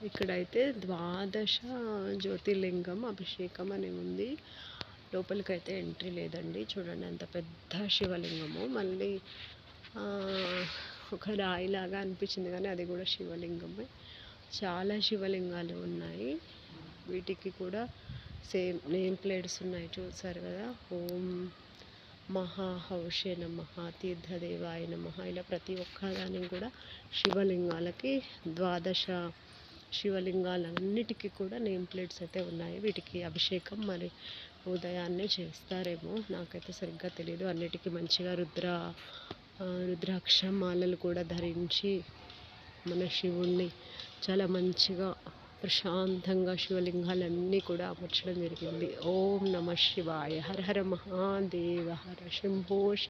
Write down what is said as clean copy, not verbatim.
ఇక్కడైతే ద్వాదశ జ్యోతిర్లింగం అభిషేకం అని ఉంది. లోపలికైతే ఎంట్రీ లేదండి. చూడండి ఎంత పెద్ద శివలింగము. మళ్ళీ ఒక రాయిలాగా అనిపించింది కానీ అది కూడా శివలింగమే. చాలా శివలింగాలు ఉన్నాయి. వీటికి కూడా సేమ్ నేమ్ ప్లేట్స్ ఉన్నాయి, చూసారు కదా. ఓం మహాహౌషే నమః, తీర్థదేవాయ నమః, ఇలా ప్రతి ఒక్కదానికి కూడా శివలింగాలకి ద్వాదశ శివలింగాలన్నిటికీ కూడా నేమ్ ప్లేట్స్ అయితే ఉన్నాయి. వీటికి అభిషేకం మరి ఉదయాన్నే చేస్తారేమో, నాకైతే సరిగ్గా తెలియదు. అన్నిటికీ మంచిగా రుద్రాక్ష మాలలు కూడా ధరించి మన శివుణ్ణి చాలా మంచిగా ప్రశాంతంగా శివలింగాలన్నీ కూడా అమర్చడం జరిగింది. ఓం నమ శివాయ, హర హర మహాదేవ, హర శంభో.